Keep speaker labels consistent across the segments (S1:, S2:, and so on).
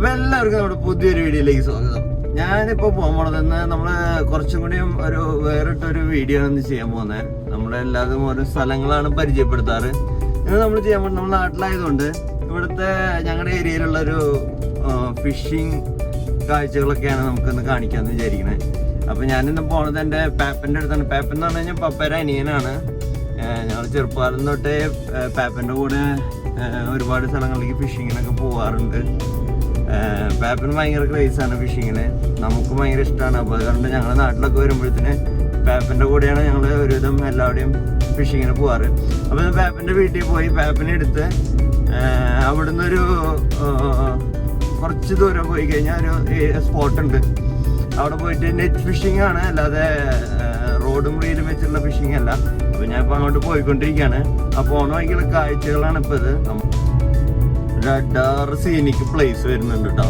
S1: അപ്പൊ എല്ലാവർക്കും നമ്മുടെ പുതിയൊരു വീഡിയോയിലേക്ക് സ്വാഗതം. ഞാനിപ്പോ പോകാൻ പോണതെന്ന് നമ്മള് കുറച്ചും കൂടിയും ഒരു വേറിട്ടൊരു വീഡിയോ ആണ് ചെയ്യാൻ പോകുന്നത്. നമ്മളെല്ലാതും ഓരോ സ്ഥലങ്ങളാണ് പരിചയപ്പെടുത്താറ്. ഇത് നമ്മൾ ചെയ്യാൻ പോകുന്നത് നമ്മുടെ നാട്ടിലായതുകൊണ്ട് ഇവിടുത്തെ ഞങ്ങളുടെ ഏരിയയിലുള്ളൊരു ഫിഷിങ് കാഴ്ചകളൊക്കെയാണ് നമുക്കൊന്ന് കാണിക്കാമെന്ന് വിചാരിക്കുന്നത്. അപ്പോൾ ഞാനിന്ന് പോണത് എൻ്റെ പാപ്പൻ്റെ അടുത്താണ്. പാപ്പൻ എന്ന് പറഞ്ഞു കഴിഞ്ഞാൽ പപ്പയുടെ അനിയനാണ്. ഞങ്ങൾ ചെറുപ്പകാലം തൊട്ടേ പാപ്പൻ്റെ കൂടെ ഒരുപാട് സ്ഥലങ്ങളിലേക്ക് ഫിഷിങ്ങിനൊക്കെ പോകാറുണ്ട്. പാപ്പന് ഭയങ്കര ക്രേസാണ് ഫിഷിങ്ങിന്, നമുക്കും ഭയങ്കര ഇഷ്ടമാണ്. അപ്പോൾ അതുകൊണ്ട് ഞങ്ങളുടെ നാട്ടിലൊക്കെ വരുമ്പോഴത്തേന് പാപ്പൻ്റെ കൂടെയാണ് ഞങ്ങൾ ഒരുവിധം എല്ലാവരുടെയും ഫിഷിങ്ങിന് പോകാറ്. അപ്പോൾ പാപ്പൻ്റെ വീട്ടിൽ പോയി പാപ്പനെ എടുത്ത് അവിടുന്ന് ഒരു കുറച്ച് ദൂരം പോയി കഴിഞ്ഞാൽ ഒരു സ്പോട്ടുണ്ട്. അവിടെ പോയിട്ട് നെറ്റ് ഫിഷിംഗ് ആണ്, അല്ലാതെ റോഡും റീലും വെച്ചുള്ള ഫിഷിംഗ് അല്ല. അപ്പോൾ ഞാൻ ഇപ്പോൾ അങ്ങോട്ട് പോയിക്കൊണ്ടിരിക്കുകയാണ്. അപ്പോൾ ഓണ വൈകുള്ള കാഴ്ചകളാണ് ഇപ്പോൾ ഇത്. ഒരു അഡാറ് സീനിക്ക് പ്ലേസ് വരുന്നുണ്ട് കേട്ടോ.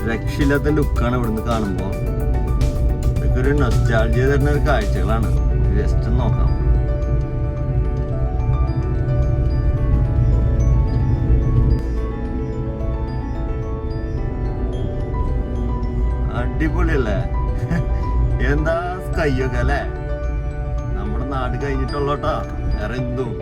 S1: രക്ഷയില്ലാത്ത ലുക്കാണ് ഇവിടുന്ന് കാണുമ്പോൾ. ഇതൊക്കെ ഒരു നൊസ്റ്റാൾജിയ തരുന്ന ഒരു കാഴ്ചകളാണ്. ജസ്റ്റ് നോക്കാം. അടിപൊളിയല്ലേ? എന്താ സ്കൈയൊക്കെ അല്ലേ? നമ്മുടെ നാട് കഴിഞ്ഞിട്ടുള്ളോട്ടാ വേറെ എന്തും.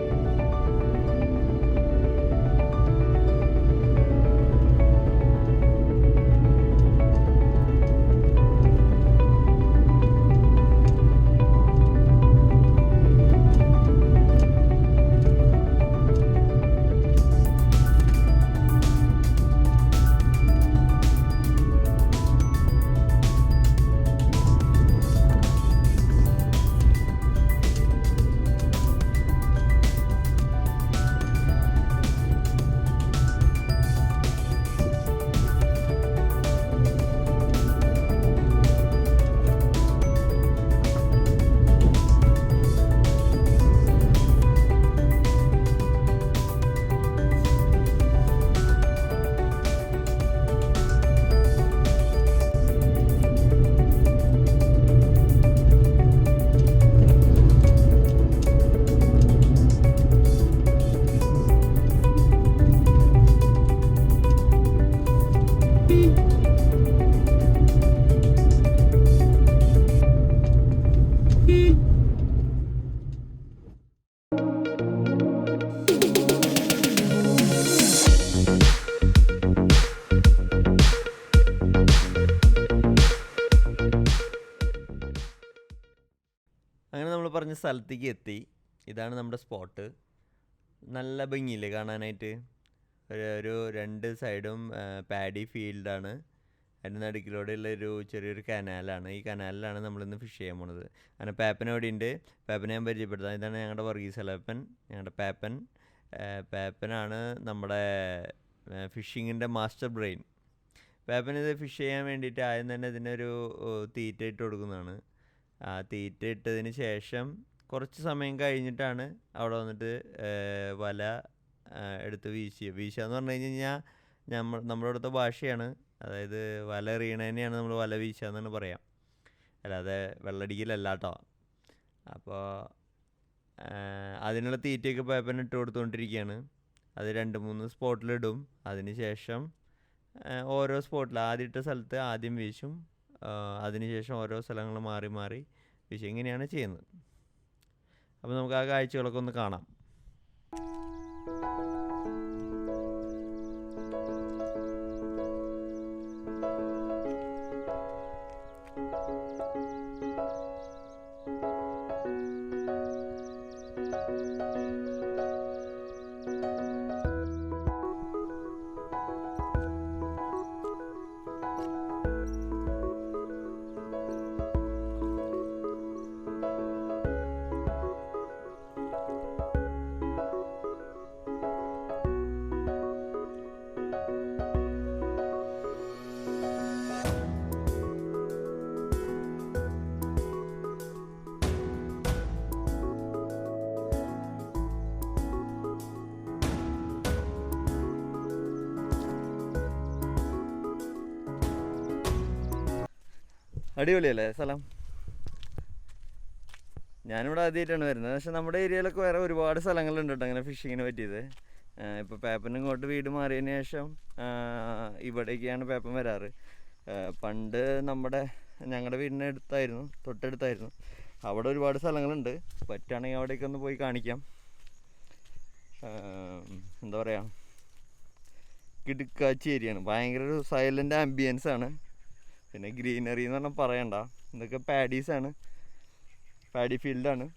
S1: അങ്ങനെ നമ്മൾ പറഞ്ഞ സ്ഥലത്തേക്ക് എത്തി. ഇതാണ് നമ്മുടെ സ്പോട്ട്. നല്ല ഭംഗിയില്ലേ കാണാനായിട്ട്? ഒരു രണ്ട് സൈഡും പാഡി ഫീൽഡാണ്. അതിൻ്റെ നടുക്കിലൂടെയുള്ളൊരു ചെറിയൊരു കനാലാണ്. ഈ കനാലിലാണ് നമ്മളിന്ന് ഫിഷ് ചെയ്യാൻ പോണത്. അങ്ങനെ പാപ്പൻ അവിടെ ഉണ്ട്. പാപ്പനെ ഞാൻ പരിചയപ്പെടുത്താം. ഇതാണ് ഞങ്ങളുടെ വർഗീസലപ്പൻ, ഞങ്ങളുടെ പാപ്പൻ. പാപ്പനാണ് നമ്മുടെ ഫിഷിങ്ങിൻ്റെ മാസ്റ്റർ ബ്രെയിൻ. പാപ്പനിത് ഫിഷ് ചെയ്യാൻ വേണ്ടിയിട്ട് ആദ്യം തന്നെ ഇതിനൊരു തീറ്റ ഇട്ട് കൊടുക്കുന്നതാണ്. ആ തീറ്റ ഇട്ടതിന് ശേഷം കുറച്ച് സമയം കഴിഞ്ഞിട്ടാണ് അവിടെ വന്നിട്ട് വല എടുത്ത് വീശുക എന്ന് പറഞ്ഞു കഴിഞ്ഞാൽ നമ്മുടെ അടുത്ത ഭാഷയാണ്. അതായത് വല എറിയണതിനെയാണ് നമ്മൾ വല വീശുക എന്നാണ് പറയാം, അല്ലാതെ വെള്ളടിക്കലല്ല കേട്ടോ. അപ്പോൾ അതിനുള്ള തീറ്റയൊക്കെ പേപ്പറിന് ഇട്ട് കൊടുത്തുകൊണ്ടിരിക്കുകയാണ്. അത് 2-3 സ്പോട്ടിലിടും. അതിന് ശേഷം ഓരോ സ്പോട്ടിൽ ആദ്യം ഇട്ട സ്ഥലത്ത് ആദ്യം വീശും, അതിനുശേഷം ഓരോ സ്ഥലങ്ങൾ മാറി മാറി വീശും. ഇങ്ങനെയാണ് ചെയ്യുന്നത്. അപ്പോൾ നമുക്ക് ആ കാഴ്ചകളൊക്കെ ഒന്ന് കാണാം. അടിപൊളിയല്ലേ സ്ഥലം? ഞാനിവിടെ ആദ്യമായിട്ടാണ് വരുന്നത്. പക്ഷെ നമ്മുടെ ഏരിയയിലൊക്കെ വേറെ ഒരുപാട് സ്ഥലങ്ങളുണ്ട് കേട്ടോ അങ്ങനെ ഫിഷിങ്ങിന് പറ്റിയത്. ഇപ്പോൾ പേപ്പറിന് ഇങ്ങോട്ട് വീട് മാറിയതിന് ശേഷം ഇവിടേക്കാണ് പേപ്പർ വരാറ്. പണ്ട് ഞങ്ങളുടെ വീടിൻ്റെ അടുത്തായിരുന്നു, തൊട്ടടുത്തായിരുന്നു. അവിടെ ഒരുപാട് സ്ഥലങ്ങളുണ്ട്. പറ്റുകയാണെങ്കിൽ അവിടേക്കൊന്ന് പോയി കാണിക്കാം. എന്താ പറയുക, കിടുക്കാച്ചി ഏരിയയാണ്. ഭയങ്കര ഒരു സൈലൻ്റ് ആംബിയൻസ് ആണ്. പിന്നെ ഗ്രീനറി എന്ന് പറഞ്ഞാൽ പറയണ്ട. ഇതൊക്കെ പാഡീസാണ്, പാഡി ഫീൽഡാണ്.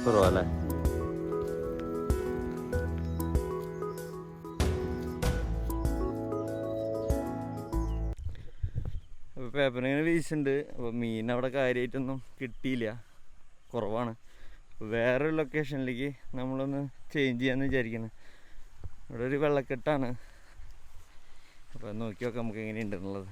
S1: കുറവല്ലേ? അപ്പോൾ പേപ്പറിങ്ങനെ വീശുന്നുണ്ട്. അപ്പോൾ മീൻ അവിടെ കാര്യമായിട്ടൊന്നും കിട്ടിയില്ല, കുറവാണ്. വേറൊരു ലൊക്കേഷനിലേക്ക് നമ്മളൊന്ന് ചേഞ്ച് ചെയ്യാമെന്ന് വിചാരിക്കുന്നത്. ഇവിടെ ഒരു വെള്ളക്കെട്ടാണ്. അപ്പോൾ നോക്കി നോക്കാം നമുക്ക് എങ്ങനെയുണ്ടെന്നുള്ളത്.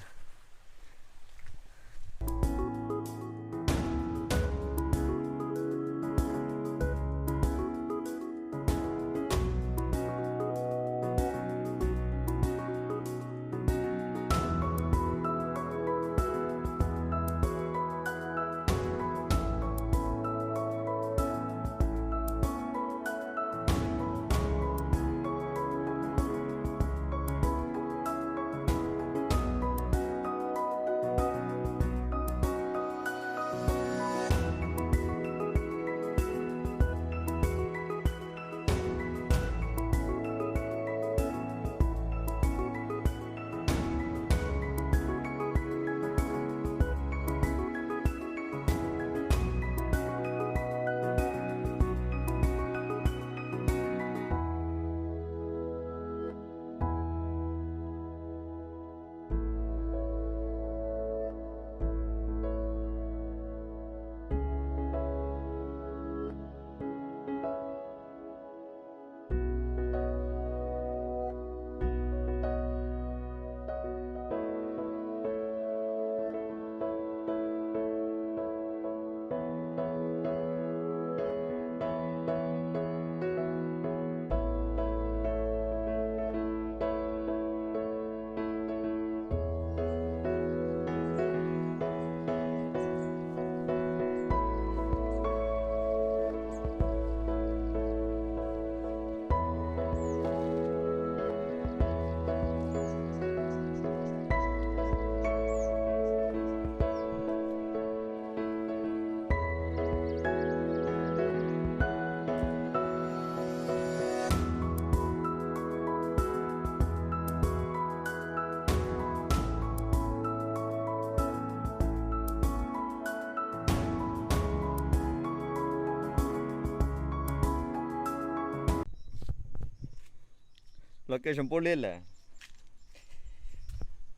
S1: ലൊക്കേഷൻ പൊള്ളിയല്ലേ?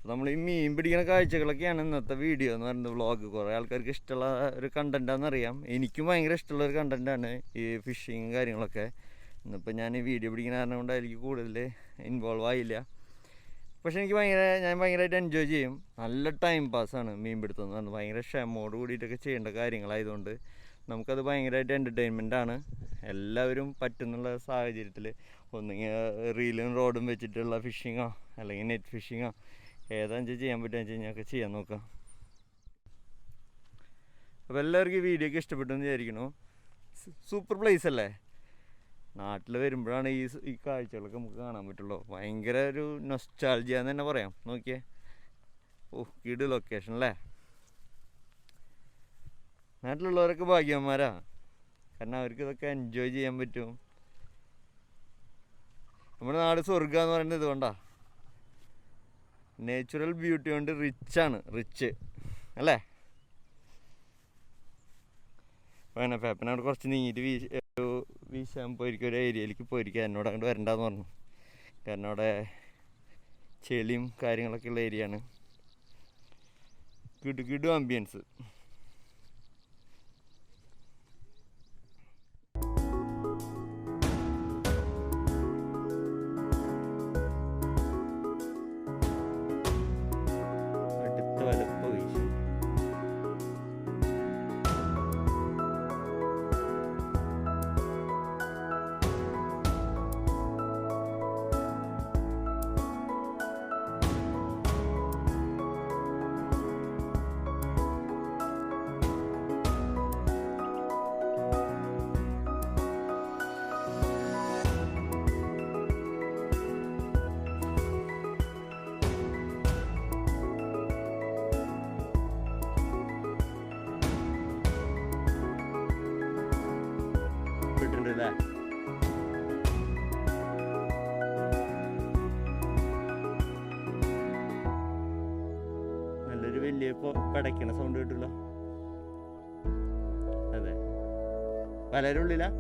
S1: നമ്മൾ ഈ മീൻ പിടിക്കുന്ന കാഴ്ചകളൊക്കെയാണ് ഇന്നത്തെ വീഡിയോ എന്ന് പറയുന്നത്, വ്ളോഗ്. കുറേ ആൾക്കാർക്ക് ഇഷ്ടമുള്ള ഒരു കണ്ടൻറ്റാണെന്നറിയാം. എനിക്കും ഭയങ്കര ഇഷ്ടമുള്ളൊരു കണ്ടൻറ്റാണ് ഈ ഫിഷിങ് കാര്യങ്ങളൊക്കെ. ഇന്നിപ്പോൾ ഞാൻ ഈ വീഡിയോ പിടിക്കുന്ന കാരണം കൊണ്ട് അതിലേക്ക് കൂടുതൽ ഇൻവോൾവ് ആയില്ല. പക്ഷെ ഞാൻ ഭയങ്കരമായിട്ട് എൻജോയ് ചെയ്യും. നല്ല ടൈം പാസ്സാണ് മീൻ പിടുത്തം എന്ന് പറഞ്ഞാൽ. ഭയങ്കര ക്ഷമയോട് കൂടിയിട്ടൊക്കെ ചെയ്യേണ്ട കാര്യങ്ങളായതുകൊണ്ട് നമുക്കത് ഭയങ്കരമായിട്ട് എൻ്റർടൈൻമെൻറ്റാണ്. എല്ലാവരും പറ്റുന്നുള്ള സാഹചര്യത്തിൽ ഒന്നുകിൽ റീലും റോഡും വെച്ചിട്ടുള്ള ഫിഷിങ്ങോ അല്ലെങ്കിൽ നെറ്റ് ഫിഷിങ്ങോ ഏതാണെന്ന് ചെയ്യാൻ പറ്റുക വെച്ച് കഴിഞ്ഞാൽ ഒക്കെ ചെയ്യാൻ നോക്കാം. അപ്പോൾ എല്ലാവർക്കും ഈ വീഡിയോ ഒക്കെ ഇഷ്ടപ്പെട്ടു എന്ന് വിചാരിക്കണു. സൂപ്പർ പ്ലേസ് അല്ലേ? നാട്ടിൽ വരുമ്പോഴാണ് ഈ കാഴ്ചകളൊക്കെ നമുക്ക് കാണാൻ പറ്റുള്ളൂ. ഭയങ്കര ഒരു നൊസ്റ്റാൾജിയ എന്ന് തന്നെ പറയാം. നോക്കിയേ, കിട് ലൊക്കേഷൻ അല്ലേ? നാട്ടിലുള്ളവരൊക്കെ ഭാഗ്യവന്മാരാ, കാരണം അവർക്ക് ഇതൊക്കെ എൻജോയ് ചെയ്യാൻ പറ്റും. നമ്മുടെ നാട് സ്വർഗ്ഗം എന്ന് പറയുന്നത് ഇതുകൊണ്ടാ. നേച്ചുറൽ ബ്യൂട്ടി കൊണ്ട് റിച്ചാണ്, റിച്ച് അല്ലേ? അങ്ങനെ പേപ്പനവിടെ കുറച്ച് നീര് വീശാൻ പോയിരിക്കും, ഒരു ഏരിയയിലേക്ക് പോയിരിക്കുക. എന്നോട് അങ്ങോട്ട് വരണ്ടെന്ന് പറഞ്ഞു, കാരണം അവിടെ ചെളിയും കാര്യങ്ങളൊക്കെ ഉള്ള ഏരിയ ആണ്. കിടു ആംബിയൻസ്. അടുത്ത വലപ്പ വീശും. ല്ലേ? നല്ലൊരു വലിയ പടയ്ക്കണ സൗണ്ട് കിട്ടില്ല. അതെ, വലയുടെ ഉള്ളിലാ.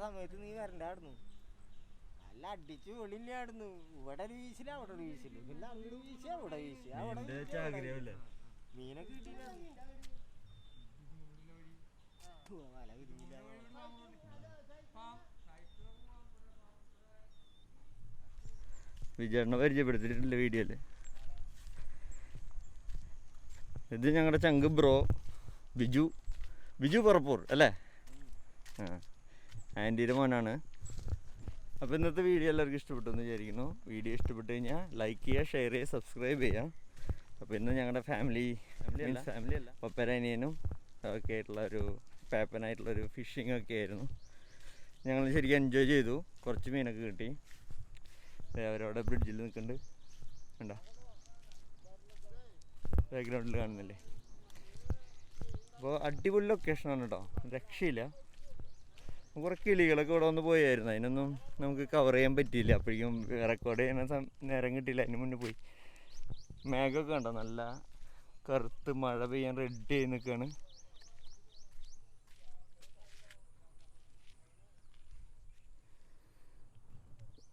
S2: സമയത്ത് നീ വരണ്ടായിരുന്നു. നല്ല അടിച്ചു പൊളില്ലായിരുന്നു. ഇവിടെ ഒരു വീശില്ല, അവിടെ ഒരു വീശില്ല, പിന്നെ അങ്ങോട്ട് വീശി അവിടെ വീശി, അവിടെ മീനൊക്കെ കിട്ടിയില്ല. വല കിട്ടിയില്ല.
S1: വിജയണ്ണ പരിചയപ്പെടുത്തിയിട്ടില്ല വീഡിയോയില്. ഇത് ഞങ്ങളുടെ ചങ്ക് ബ്രോ ബിജു പറപ്പൂർ അല്ലേ? ആ, ആൻറ്റിയുടെ മോനാണ്. അപ്പോൾ ഇന്നത്തെ വീഡിയോ എല്ലാവർക്കും ഇഷ്ടപ്പെട്ടു എന്ന് വിചാരിക്കുന്നു. വീഡിയോ ഇഷ്ടപ്പെട്ട് കഴിഞ്ഞാൽ ലൈക്ക് ചെയ്യുക, ഷെയർ ചെയ്യുക, സബ്സ്ക്രൈബ് ചെയ്യുക. അപ്പോൾ ഇന്ന് ഞങ്ങളുടെ ഫാമിലി അല്ല പപ്പരനിയനും ഒക്കെ ആയിട്ടുള്ളൊരു പാപ്പനായിട്ടുള്ളൊരു ഫിഷിംഗ് ഒക്കെ ആയിരുന്നു. ഞങ്ങൾ ശരിക്കും എൻജോയ് ചെയ്തു. കുറച്ച് മീനൊക്കെ കിട്ടി. അവരവിടെ ബ്രിഡ്ജിൽ നിൽക്കുന്നുണ്ട്, കണ്ടോ ബാക്ക്ഗ്രൗണ്ടിൽ കാണുന്നില്ലേ? അപ്പോൾ അടിപൊളി ലൊക്കേഷനാണ് കേട്ടോ, രക്ഷയില്ല. കുറേ കിളികളൊക്കെ ഇവിടെ വന്ന് പോയായിരുന്നു, അതിനൊന്നും നമുക്ക് കവർ ചെയ്യാൻ പറ്റിയില്ല. അപ്പോഴേക്കും റെക്കോർഡ് ചെയ്യുന്ന നേരം കിട്ടിയില്ല, അതിന് മുന്നേ പോയി. മേഘമൊക്കെ കണ്ടോ, നല്ല കറുത്ത് മഴ പെയ്യാൻ റെഡി ആയി നിൽക്കുകയാണ്.